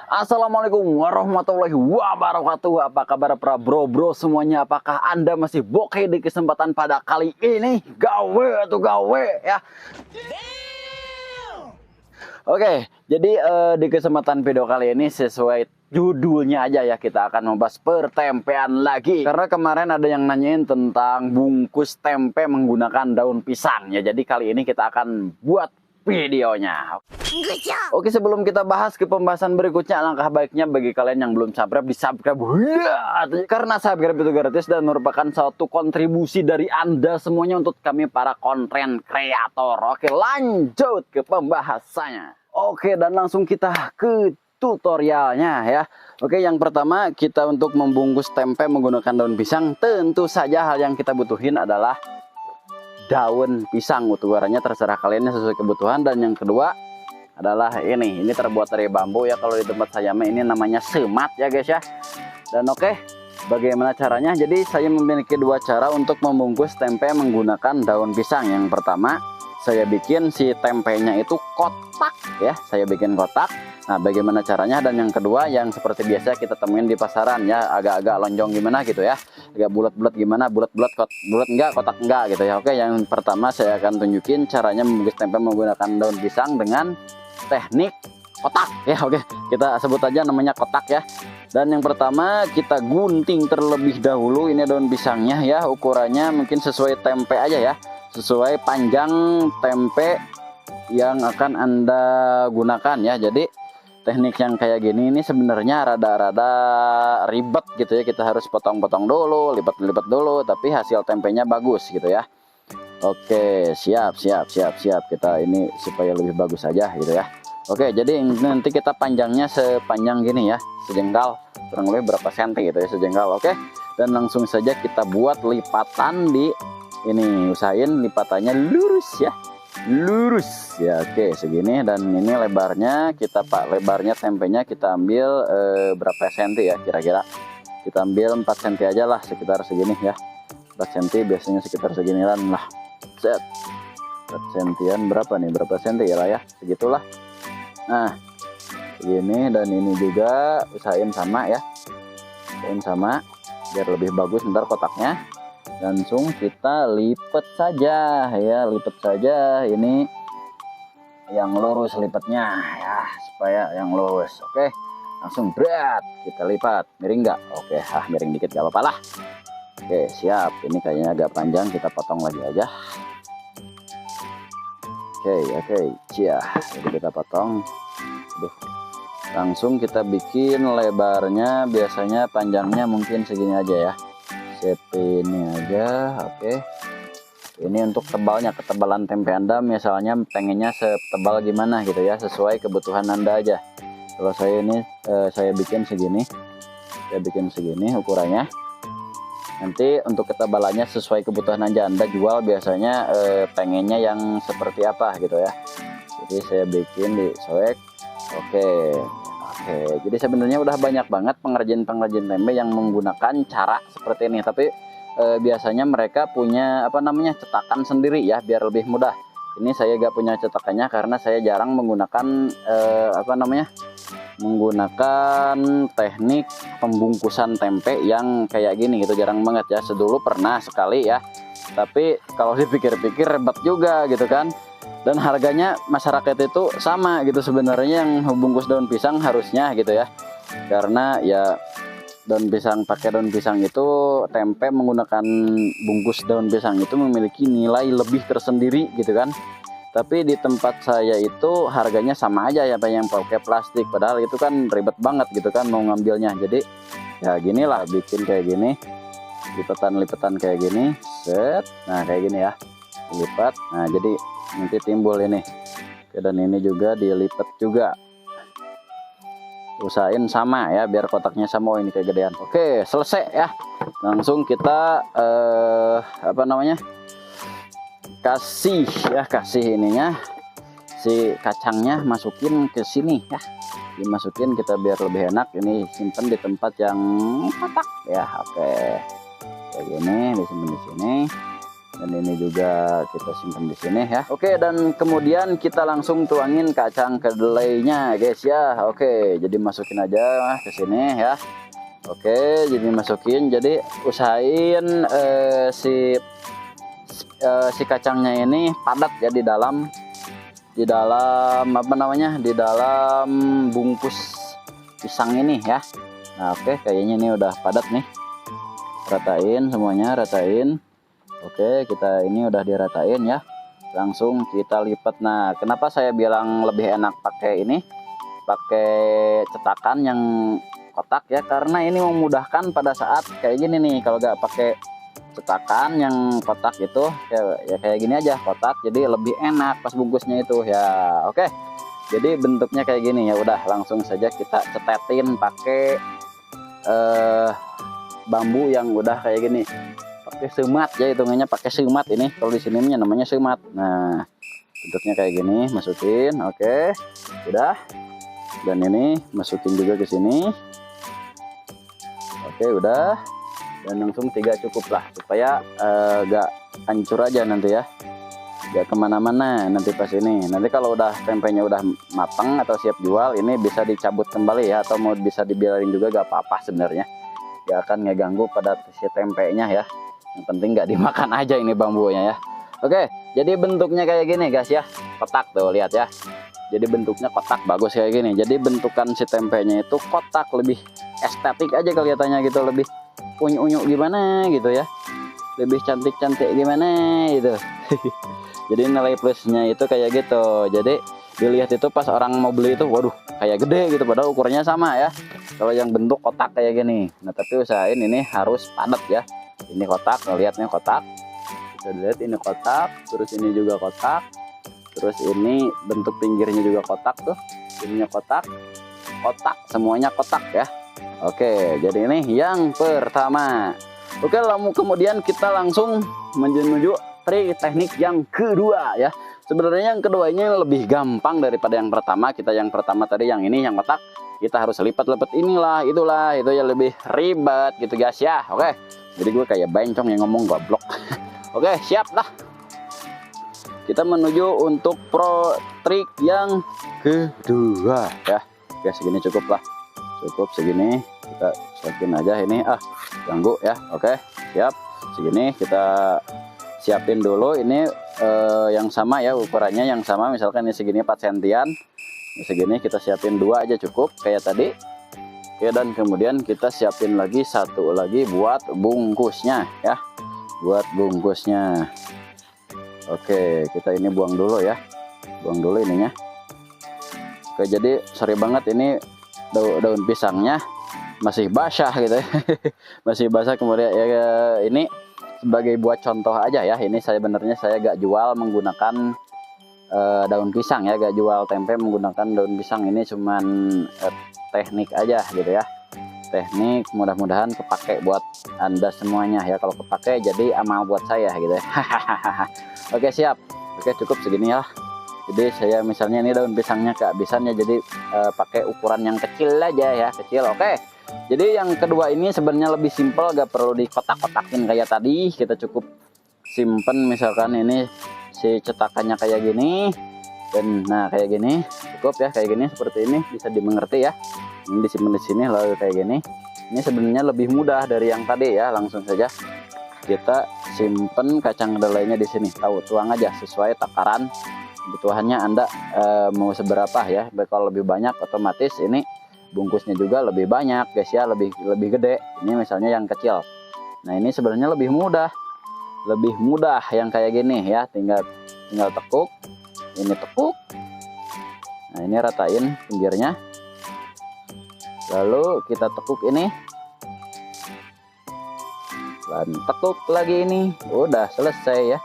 Assalamualaikum warahmatullahi wabarakatuh. Apa kabar para bro-bro semuanya? Apakah Anda masih bokeh di kesempatan pada kali ini? Gawe atau gawe ya. Oke, jadi di kesempatan video kali ini sesuai judulnya aja ya, kita akan membahas pertempean lagi. Karena kemarin ada yang nanyain tentang bungkus tempe menggunakan daun pisang ya. Jadi kali ini kita akan buat videonya. Oke, sebelum kita bahas ke pembahasan berikutnya, alangkah baiknya bagi kalian yang belum subscribe, di subscribe karena subscribe itu gratis dan merupakan suatu kontribusi dari Anda semuanya untuk kami para konten kreator. Oke, lanjut ke pembahasannya. Oke, dan langsung kita ke tutorialnya ya. Oke, yang pertama kita untuk membungkus tempe menggunakan daun pisang, tentu saja hal yang kita butuhin adalah daun pisang. Ukurannya terserah kalian sesuai kebutuhan. Dan yang kedua adalah ini terbuat dari bambu ya, kalau di tempat saya ini namanya semat ya guys ya. Dan oke, bagaimana caranya? Jadi saya memiliki dua cara untuk membungkus tempe menggunakan daun pisang. Yang pertama, saya bikin si tempenya itu kotak ya, saya bikin kotak. Nah, bagaimana caranya? Dan yang kedua yang seperti biasa kita temuin di pasaran ya, agak-agak lonjong gimana gitu ya, agak bulat-bulat gimana, bulat-bulat bulat enggak, kotak enggak gitu ya. Oke, yang pertama saya akan tunjukin caranya membungkus tempe menggunakan daun pisang dengan teknik kotak ya. Oke, kita sebut aja namanya kotak ya. Dan yang pertama kita gunting terlebih dahulu ini daun pisangnya ya, ukurannya mungkin sesuai tempe aja ya, sesuai panjang tempe yang akan Anda gunakan ya. Jadi teknik yang kayak gini ini sebenarnya rada-rada ribet gitu ya, kita harus potong-potong dulu, lipat-lipat dulu, tapi hasil tempenya bagus gitu ya. Oke, siap kita ini supaya lebih bagus aja gitu ya. Oke, jadi nanti kita panjangnya sepanjang gini ya, sejengkal, kurang lebih berapa senti gitu ya, sejengkal. Oke, dan langsung saja kita buat lipatan di ini, usahain lipatannya lurus ya, lurus ya. Oke, segini. Dan ini lebarnya kita lebarnya tempenya kita ambil berapa senti ya kira-kira, kita ambil 4 cm aja lah, sekitar segini ya, 4 cm biasanya sekitar seginian lah. Set 4 cm berapa nih, berapa senti ya lah ya, segitulah. Nah segini. Dan ini juga usahain sama ya, usahain sama biar lebih bagus ntar kotaknya. Langsung kita lipat saja ya, lipat saja ini yang lurus lipatnya ya, supaya yang lurus. Oke, langsung berat kita lipat. Miring nggak? Oke, miring dikit gak apa-apa lah. Oke, siap. Ini kayaknya agak panjang, kita potong lagi aja. Oke, siap. Jadi kita potong. Langsung kita bikin lebarnya, biasanya panjangnya mungkin segini aja ya, ini aja. Oke, ini untuk tebalnya, ketebalan tempe Anda misalnya pengennya setebal gimana gitu ya, sesuai kebutuhan Anda aja. Kalau saya ini saya bikin segini, ukurannya. Nanti untuk ketebalannya sesuai kebutuhan aja, Anda jual biasanya pengennya yang seperti apa gitu ya. Jadi saya bikin di soek. Oke, jadi sebenarnya udah banyak banget pengrajin tempe yang menggunakan cara seperti ini, tapi biasanya mereka punya cetakan sendiri ya, biar lebih mudah. Ini saya gak punya cetakannya karena saya jarang menggunakan menggunakan teknik pembungkusan tempe yang kayak gini gitu, jarang banget ya. Sedulu pernah sekali ya, tapi kalau dipikir-pikir ribet juga gitu kan. Dan harganya masyarakat itu sama gitu sebenarnya, yang bungkus daun pisang harusnya gitu ya, karena ya daun pisang, pakai daun pisang itu, tempe menggunakan bungkus daun pisang itu memiliki nilai lebih tersendiri gitu kan. Tapi di tempat saya itu harganya sama aja ya, yang pakai plastik, padahal itu kan ribet banget gitu kan mau ngambilnya. Jadi ya ginilah, bikin kayak gini, lipatan kayak gini, set. Nah kayak gini ya, dilipat. Nah jadi nanti timbul ini. Oke, dan ini juga dilipat juga, usahain sama ya biar kotaknya sama. Oh, ini kegedean. Oke, selesai ya. Langsung kita kasih ininya, si kacangnya masukin ke sini ya, dimasukin kita biar lebih enak. Ini simpan di tempat yang kotak ya. Oke, kayak gini, disimpan di sini. Dan ini juga kita simpan di sini ya. Oke, dan kemudian kita langsung tuangin kacang kedelainya guys ya. Oke, jadi masukin aja ke sini ya. Oke, jadi masukin. Jadi usahain si kacangnya ini padat ya di dalam apa namanya, di dalam bungkus pisang ini ya. Nah, oke, kayaknya ini udah padat nih. Ratain semuanya, ratain. Oke, kita ini udah diratain ya. Langsung kita lipat. Nah, kenapa saya bilang lebih enak pakai ini, pakai cetakan yang kotak ya, karena ini memudahkan pada saat kayak gini nih. Kalau nggak pakai cetakan yang kotak itu ya kayak gini aja, kotak, jadi lebih enak pas bungkusnya itu ya. Oke, jadi bentuknya kayak gini ya. Udah, langsung saja kita cetetin pakai bambu yang udah kayak gini, pakai semat ya, hitungannya pakai semat ini. Kalau di sini namanya semat. Nah, bentuknya kayak gini, masukin. Oke, udah. Dan ini masukin juga ke sini. Oke, udah. Dan langsung 3 cukup lah, supaya gak hancur aja nanti ya, gak kemana-mana nanti pas ini. Nanti kalau udah tempenya udah matang atau siap jual, ini bisa dicabut kembali ya, atau mau bisa dibiarin juga gak apa-apa sebenarnya. Gak akan ngeganggu pada si tempenya ya. Yang penting nggak dimakan aja ini bambunya ya. Oke, jadi bentuknya kayak gini guys ya, kotak tuh, lihat ya. Jadi bentuknya kotak, bagus kayak gini. Jadi bentukan si tempenya itu kotak, lebih estetik aja kelihatannya gitu, lebih unyu-unyu gimana gitu ya, lebih cantik-cantik gimana gitu. Jadi nilai plusnya itu kayak gitu. Jadi dilihat itu pas orang mau beli itu, waduh kayak gede gitu, padahal ukurannya sama ya. Kalau yang bentuk kotak kayak gini. Nah, tapi usahain ini harus padat ya. Ini kotak, ngelihatnya kotak, bisa dilihat ini kotak, terus ini juga kotak, terus ini bentuk pinggirnya juga kotak tuh, ininya kotak, kotak, semuanya kotak ya. Oke, jadi ini yang pertama. Oke, lalu kemudian kita langsung menuju teknik yang kedua ya. Sebenarnya yang kedua ini lebih gampang daripada yang pertama. Kita yang pertama tadi yang ini, yang kotak, kita harus lipat-lipat inilah, itulah, itu ya lebih ribet gitu guys ya. Oke, jadi gue kayak bencong yang ngomong goblok. Oke, siap dah. Kita menuju untuk trik yang kedua ya. Oke, segini cukup lah. Cukup segini, kita siapin aja ini, ganggu ya. Oke, siap. Segini kita siapin dulu ini yang sama ya, ukurannya yang sama, misalkan ini segini 4 sentian. Segini kita siapin 2 aja cukup kayak tadi. Oke, dan kemudian kita siapin lagi 1 lagi buat bungkusnya ya, buat bungkusnya. Oke, kita ini buang dulu ya, buang dulu ininya. Oke, jadi sorry banget ini daun pisangnya masih basah gitu ya. Masih basah. Kemudian ya ini sebagai buat contoh aja ya, ini saya gak jual menggunakan daun pisang ya, gak jual tempe menggunakan daun pisang. Ini cuman teknik aja gitu ya, teknik, mudah-mudahan kepake buat Anda semuanya ya. Kalau kepake jadi amal buat saya gitu ya. Oke, siap. Oke, cukup segini ya. Jadi saya misalnya ini daun pisangnya kehabisannya, jadi pakai ukuran yang kecil aja ya, kecil. Oke, jadi yang kedua ini sebenarnya lebih simpel, gak perlu dikotak-kotakin kayak tadi. Kita cukup simpen, misalkan ini si cetakannya kayak gini, dan nah kayak gini cukup ya, kayak gini, seperti ini bisa dimengerti ya. Ini disimpan di sini lalu kayak gini. Ini sebenarnya lebih mudah dari yang tadi ya. Langsung saja kita simpen kacang kedelainya di sini. Tuang aja sesuai takaran kebutuhannya Anda mau seberapa ya. Kalau lebih banyak otomatis ini bungkusnya juga lebih banyak guys ya, lebih gede. Ini misalnya yang kecil. Nah, ini sebenarnya lebih mudah yang kayak gini ya. Tinggal tekuk, ini tekuk. Nah, ini ratain pinggirnya, lalu kita tekuk ini, dan tekuk lagi ini. Udah selesai ya,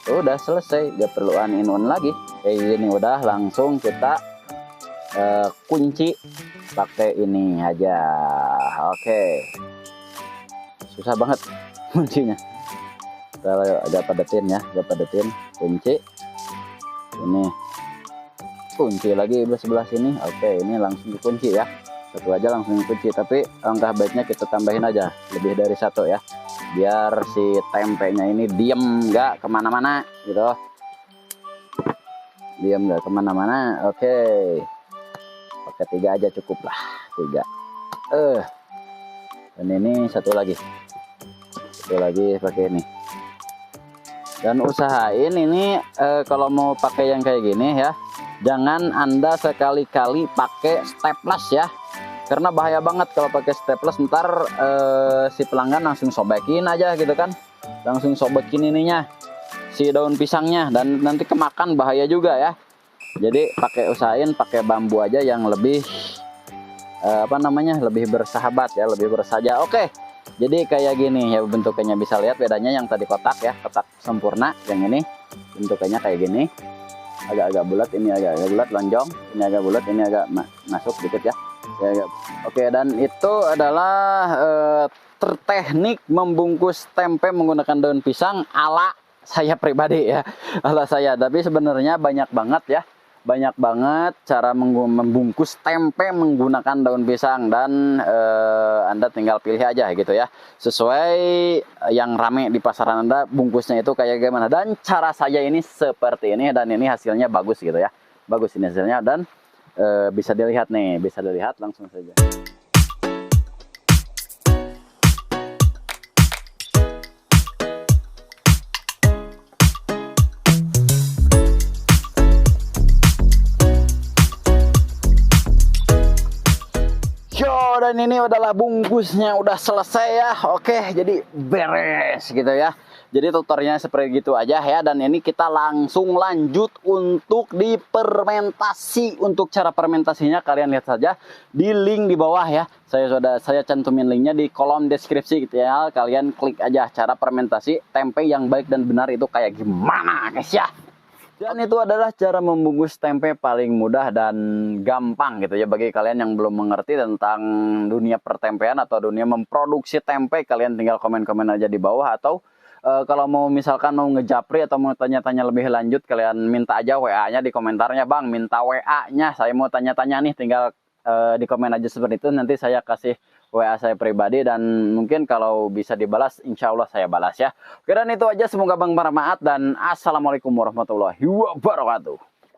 udah selesai, gak perlu in-on lagi kayak gini. Udah, langsung kita kunci pakai ini aja. Oke, susah banget kuncinya. Kalau agak padetin ya, agak padetin, kunci ini, kunci lagi sebelah sini. Oke, ini langsung dikunci ya. Satu aja langsung kunci, tapi langkah baiknya kita tambahin aja lebih dari satu ya, biar si tempenya ini diem nggak kemana-mana gitu, diem nggak kemana-mana. Oke, pakai 3 aja cukup lah, 3. Dan ini satu lagi pakai ini. Dan usahain ini kalau mau pakai yang kayak gini ya, jangan Anda sekali-kali pakai staples ya, karena bahaya banget kalau pakai staples. Ntar si pelanggan langsung sobekin aja gitu kan, langsung sobekin ininya, si daun pisangnya, dan nanti kemakan, bahaya juga ya. Jadi usahain pakai bambu aja yang lebih lebih bersahabat ya, lebih bersahaja. Oke, jadi kayak gini ya bentuknya, bisa lihat bedanya. Yang tadi kotak ya, kotak sempurna, yang ini bentuknya kayak gini, agak-agak bulat, ini agak-agak bulat lonjong, ini agak bulat, ini agak masuk dikit ya. Oke, dan itu adalah teknik membungkus tempe menggunakan daun pisang ala saya pribadi ya, ala saya. Tapi sebenarnya banyak banget cara membungkus tempe menggunakan daun pisang, dan Anda tinggal pilih aja gitu ya, sesuai yang rame di pasaran Anda bungkusnya itu kayak gimana. Dan cara saya ini seperti ini, dan ini hasilnya bagus gitu ya, bagus ini hasilnya. Dan bisa dilihat nih, bisa dilihat langsung saja. Dan ini adalah bungkusnya, udah selesai ya. Oke, jadi beres gitu ya. Jadi tutorialnya seperti gitu aja ya. Dan ini kita langsung lanjut untuk difermentasi. Untuk cara fermentasinya kalian lihat saja di link di bawah ya. Saya cantumin linknya di kolom deskripsi gitu ya. Kalian klik aja cara fermentasi tempe yang baik dan benar itu kayak gimana guys ya. Dan itu adalah cara membungkus tempe paling mudah dan gampang gitu ya, bagi kalian yang belum mengerti tentang dunia pertempean atau dunia memproduksi tempe. Kalian tinggal komen-komen aja di bawah, atau kalau mau misalkan mau ngejapri atau mau tanya-tanya lebih lanjut, kalian minta aja WA-nya di komentarnya. Bang, minta WA-nya, saya mau tanya-tanya nih, tinggal di komen aja seperti itu. Nanti saya kasih WA saya pribadi, dan mungkin kalau bisa dibalas, insya Allah saya balas ya. Oke, dan itu aja, semoga Bang bermanfaat, dan assalamualaikum warahmatullahi wabarakatuh.